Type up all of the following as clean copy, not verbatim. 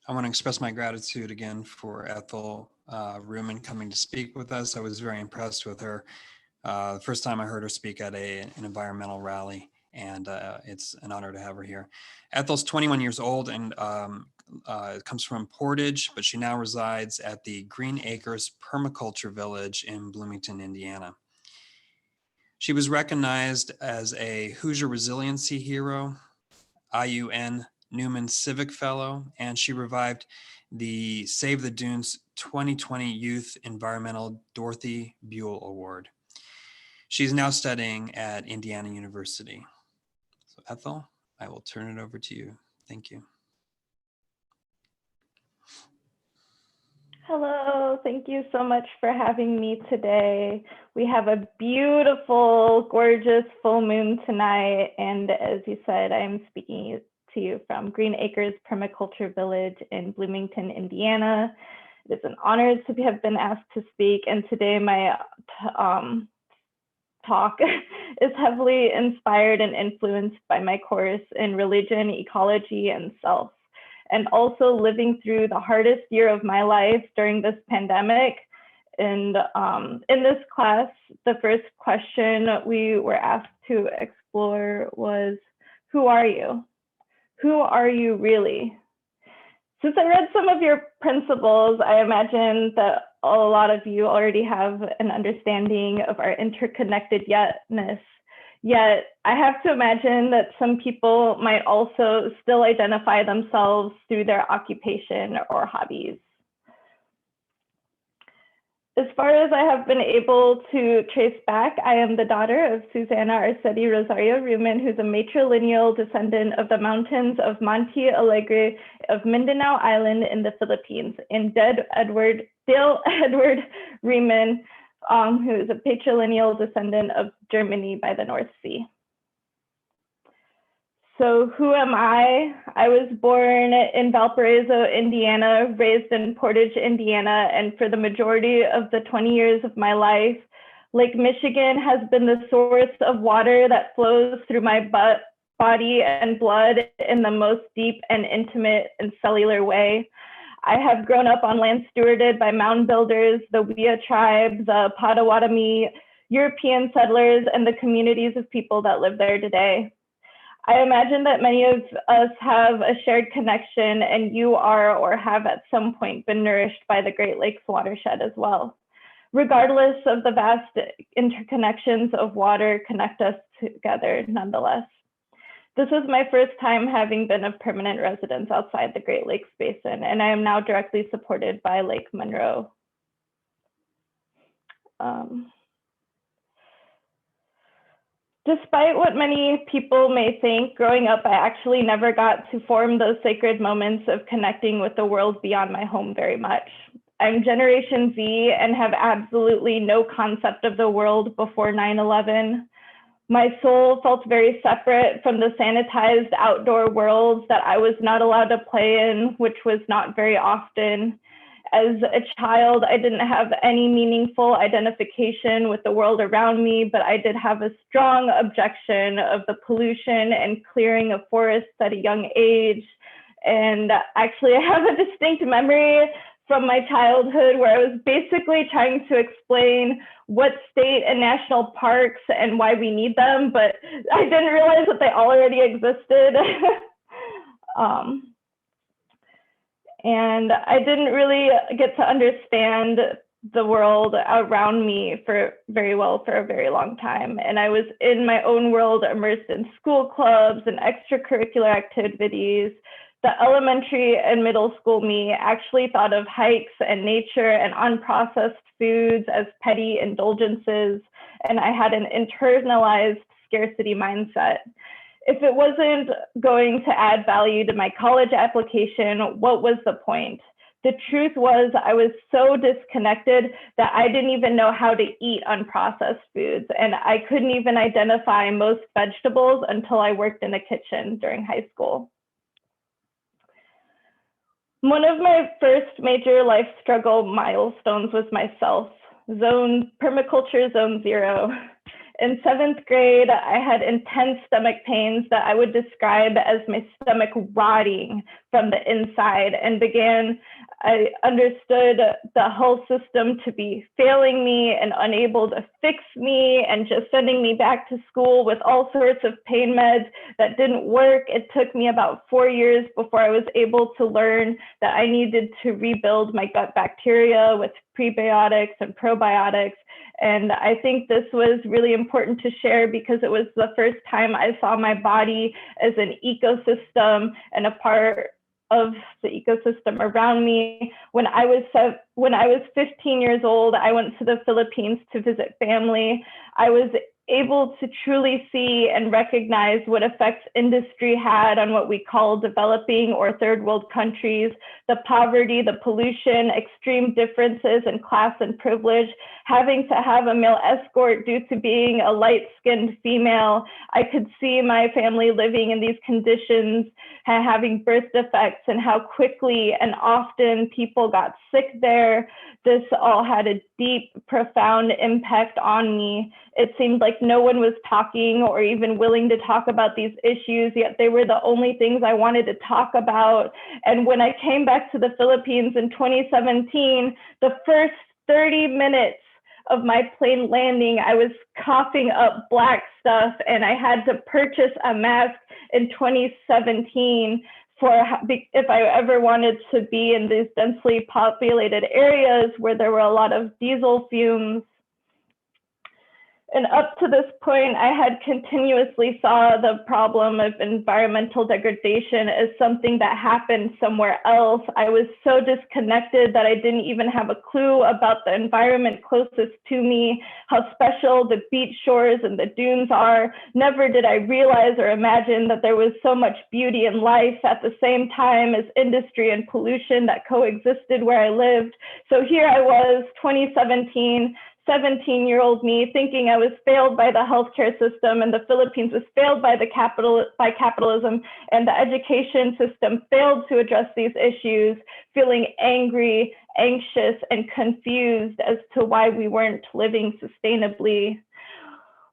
I want to express my gratitude again for Ethyl Ruehman coming to speak with us. I was very impressed with her. The first time I heard her speak at an environmental rally, and it's an honor to have her here. Ethyl's 21 years old and comes from Portage, but she now resides at the Green Acres Permaculture Village in Bloomington, Indiana. She was recognized as a Hoosier Resiliency Hero, IUN Newman Civic Fellow, and she revived the Save the Dunes 2020 Youth Environmental Dorothy Buell Award. She's now studying at Indiana University. So Ethyl, I will turn it over to you. Thank you. Hello, thank you so much for having me today. We have a beautiful, gorgeous full moon tonight. And as you said, I'm speaking to you from Green Acres Permaculture Village in Bloomington, Indiana. It is an honor to have been asked to speak. And today my talk is heavily inspired and influenced by my course in religion, ecology, and self. And also living through the hardest year of my life during this pandemic. And in this class, the first question we were asked to explore was, who are you? Who are you really? Since I read some of your principles, I imagine that a lot of you already have an understanding of our interconnected yetness. Yet I have to imagine that some people might also still identify themselves through their occupation or hobbies. As far as I have been able to trace back, I am the daughter of Susana Arcetti Rosario Ruehman, who's a matrilineal descendant of the mountains of Monte Alegre of Mindanao Island in the Philippines, and Dale Edward Ruehman, who is a patrilineal descendant of Germany by the North Sea. So who am I? I was born in Valparaiso, Indiana, raised in Portage, Indiana, and for the majority of the 20 years of my life, Lake Michigan has been the source of water that flows through my body and blood in the most deep and intimate and cellular way. I have grown up on land stewarded by mound builders, the Wea tribe, the Potawatomi, European settlers, and the communities of people that live there today. I imagine that many of us have a shared connection, and you are or have at some point been nourished by the Great Lakes watershed as well. Regardless of the vast interconnections of water connect us together nonetheless. This is my first time having been a permanent residence outside the Great Lakes Basin, and I am now directly supported by Lake Monroe. Despite what many people may think, growing up, I actually never got to form those sacred moments of connecting with the world beyond my home very much. I'm Generation Z and have absolutely no concept of the world before 9/11. My soul felt very separate from the sanitized outdoor worlds that I was not allowed to play in, which was not very often. As a child, I didn't have any meaningful identification with the world around me, but I did have a strong objection of the pollution and clearing of forests at a young age. And actually, I have a distinct memory from my childhood where I was basically trying to explain what state and national parks and why we need them, but I didn't realize that they already existed. And I didn't really get to understand the world around me very well for a very long time. And I was in my own world, immersed in school clubs and extracurricular activities. The elementary and middle school me actually thought of hikes and nature and unprocessed foods as petty indulgences, and I had an internalized scarcity mindset. If it wasn't going to add value to my college application, what was the point? The truth was I was so disconnected that I didn't even know how to eat unprocessed foods, and I couldn't even identify most vegetables until I worked in a kitchen during high school. One of my first major life struggle milestones was myself, Permaculture Zone 0. in 7th grade, I had intense stomach pains that I would describe as my stomach rotting from the inside, and I understood the health system to be failing me and unable to fix me and just sending me back to school with all sorts of pain meds that didn't work. It took me about 4 years before I was able to learn that I needed to rebuild my gut bacteria with prebiotics and probiotics. And I think this was really important to share because it was the first time I saw my body as an ecosystem and a part of the ecosystem around me. When I was 15 years old, I went to the Philippines to visit family. I was able to truly see and recognize what effects industry had on what we call developing or third world countries, the poverty, the pollution, extreme differences in class and privilege, having to have a male escort due to being a light-skinned female. I could see my family living in these conditions, having birth defects, and how quickly and often people got sick there. This all had a deep, profound impact on me. It seemed like no one was talking or even willing to talk about these issues, yet they were the only things I wanted to talk about. And when I came back to the Philippines in 2017, the first 30 minutes of my plane landing, I was coughing up black stuff, and I had to purchase a mask in 2017 if I ever wanted to be in these densely populated areas where there were a lot of diesel fumes. And up to this point, I had continuously saw the problem of environmental degradation as something that happened somewhere else. I was so disconnected that I didn't even have a clue about the environment closest to me, how special the beach shores and the dunes are. Never did I realize or imagine that there was so much beauty and life at the same time as industry and pollution that coexisted where I lived. So here I was, 2017, 17-year-old me, thinking I was failed by the healthcare system, and the Philippines was failed by capitalism, and the education system failed to address these issues, feeling angry, anxious, and confused as to why we weren't living sustainably.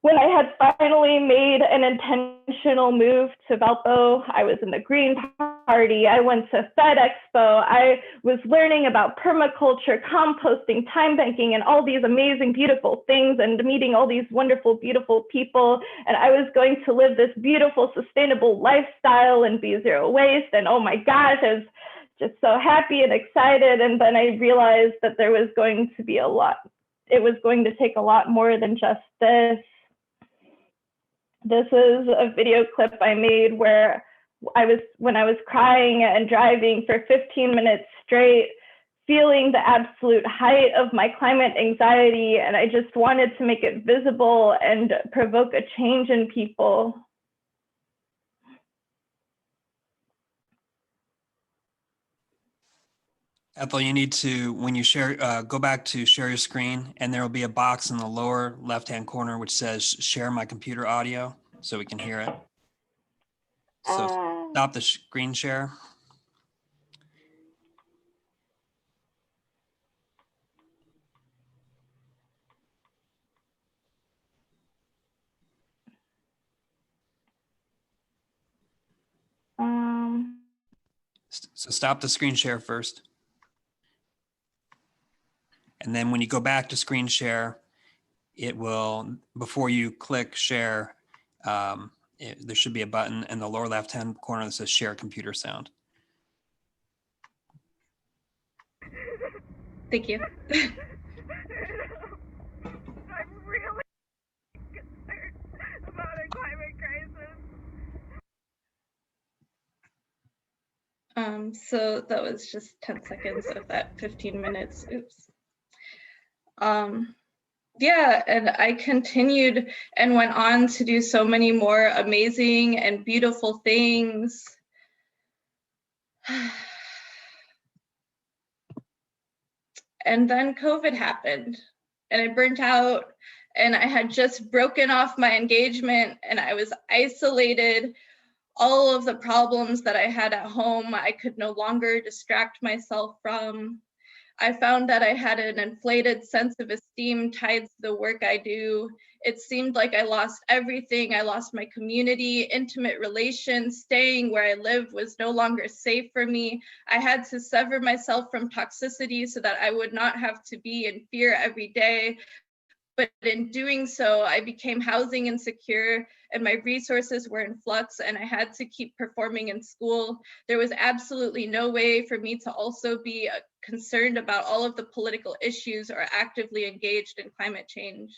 When I had finally made an intentional move to Valpo, I was in the Green Party, I went to Fed Expo, I was learning about permaculture, composting, time banking, and all these amazing, beautiful things, and meeting all these wonderful, beautiful people. And I was going to live this beautiful, sustainable lifestyle and be zero waste. And oh my gosh, I was just so happy and excited. And then I realized that there was going to be it was going to take a lot more than just this. This is a video clip I made where when I was crying and driving for 15 minutes straight, feeling the absolute height of my climate anxiety, and I just wanted to make it visible and provoke a change in people. Ethel, you need to, when you share, go back to share your screen, and there will be a box in the lower left-hand corner which says share my computer audio so we can hear it. So stop the screen share. So stop the screen share first. And then when you go back to screen share, it will, before you click share, there should be a button in the lower left-hand corner that says share computer sound. Thank you. I'm really concerned about a climate crisis. So that was just 10 seconds of that 15 minutes. Oops. Yeah, and I continued and went on to do so many more amazing and beautiful things. And then COVID happened, and I burnt out, and I had just broken off my engagement, and I was isolated. All of the problems that I had at home, I could no longer distract myself from. I found that I had an inflated sense of esteem tied to the work I do, It seemed like I lost everything. I lost my community, intimate relations. Staying where I lived was no longer safe for me. I had to sever myself from toxicity so that I would not have to be in fear every day. But in doing so, I became housing insecure and my resources were in flux and I had to keep performing in school. There was absolutely no way for me to also be concerned about all of the political issues or actively engaged in climate change.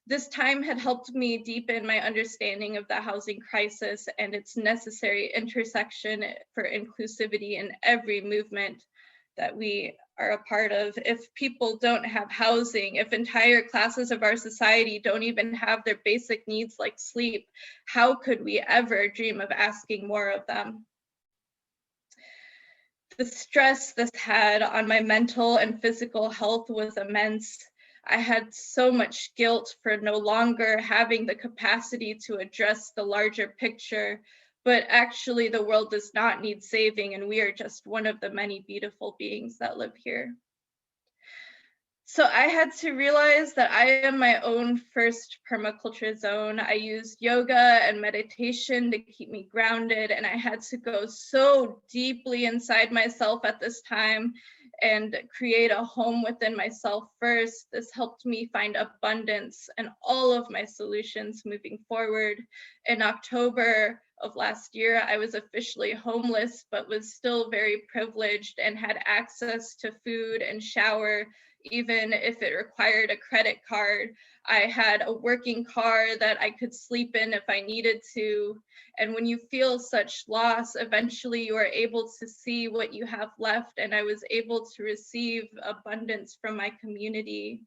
This time had helped me deepen my understanding of the housing crisis and its necessary intersection for inclusivity in every movement that we are a part of. If people don't have housing, if entire classes of our society don't even have their basic needs like sleep, how could we ever dream of asking more of them? The stress this had on my mental and physical health was immense. I had so much guilt for no longer having the capacity to address the larger picture, but actually the world does not need saving and we are just one of the many beautiful beings that live here. So I had to realize that I am my own first permaculture zone. I used yoga and meditation to keep me grounded, and I had to go so deeply inside myself at this time and create a home within myself first. This helped me find abundance and all of my solutions moving forward. In October of last year, I was officially homeless, but was still very privileged and had access to food and shower, even if it required a credit card. I had a working car that I could sleep in if I needed to. And when you feel such loss, eventually you are able to see what you have left. And I was able to receive abundance from my community.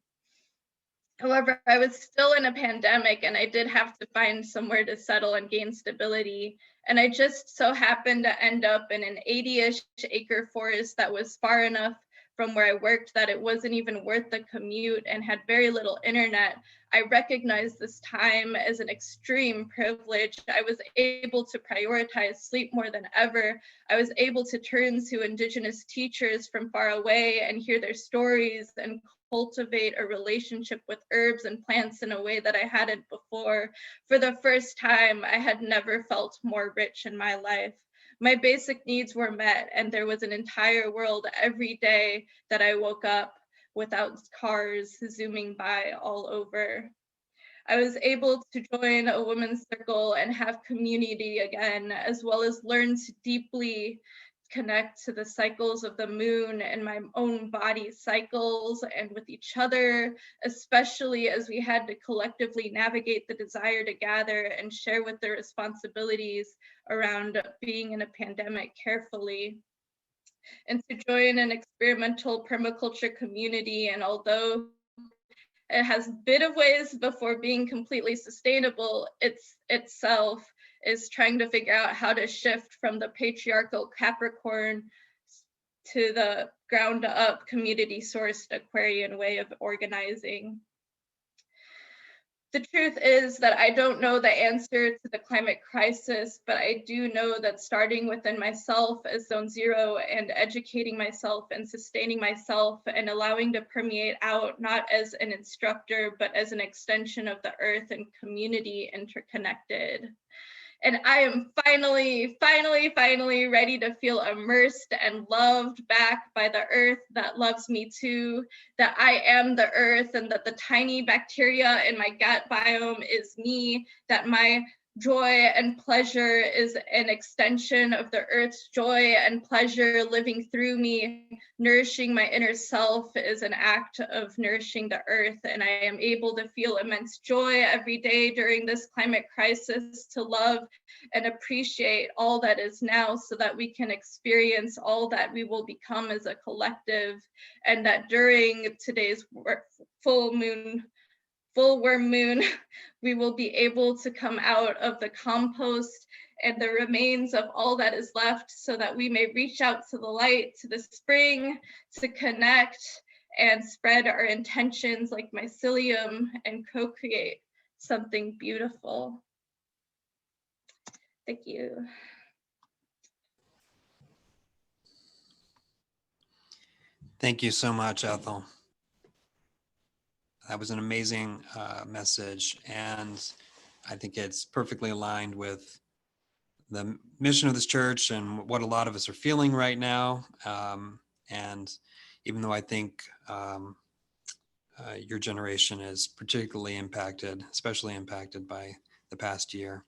However, I was still in a pandemic and I did have to find somewhere to settle and gain stability. And I just so happened to end up in an 80-ish acre forest that was far enough from where I worked that it wasn't even worth the commute and had very little internet. I recognized this time as an extreme privilege. I was able to prioritize sleep more than ever. I was able to turn to Indigenous teachers from far away and hear their stories and cultivate a relationship with herbs and plants in a way that I hadn't before. For the first time, I had never felt more rich in my life. My basic needs were met, and there was an entire world every day that I woke up without cars zooming by all over. I was able to join a women's circle and have community again, as well as learn to deeply connect to the cycles of the moon and my own body cycles and with each other, especially as we had to collectively navigate the desire to gather and share with the responsibilities around being in a pandemic carefully. And to join an experimental permaculture community, and although it has a bit of ways before being completely sustainable, itself is trying to figure out how to shift from the patriarchal Capricorn to the ground up community sourced Aquarian way of organizing. The truth is that I don't know the answer to the climate crisis, but I do know that starting within myself as zone zero and educating myself and sustaining myself and allowing to permeate out, not as an instructor, but as an extension of the earth and community interconnected. And I am finally ready to feel immersed and loved back by the earth that loves me too, that I am the earth and that the tiny bacteria in my gut biome is me, that my joy and pleasure is an extension of the earth's joy and pleasure living through me. Nourishing my inner self is an act of nourishing the earth, and I am able to feel immense joy every day during this climate crisis to love and appreciate all that is now so that we can experience all that we will become as a collective, and that during today's full worm moon, we will be able to come out of the compost and the remains of all that is left so that we may reach out to the light, to the spring, to connect and spread our intentions like mycelium and co-create something beautiful. Thank you. Thank you so much, Ethel. That was an amazing message, and I think it's perfectly aligned with the mission of this church and what a lot of us are feeling right now. And even though I think your generation is particularly impacted, especially impacted by the past year,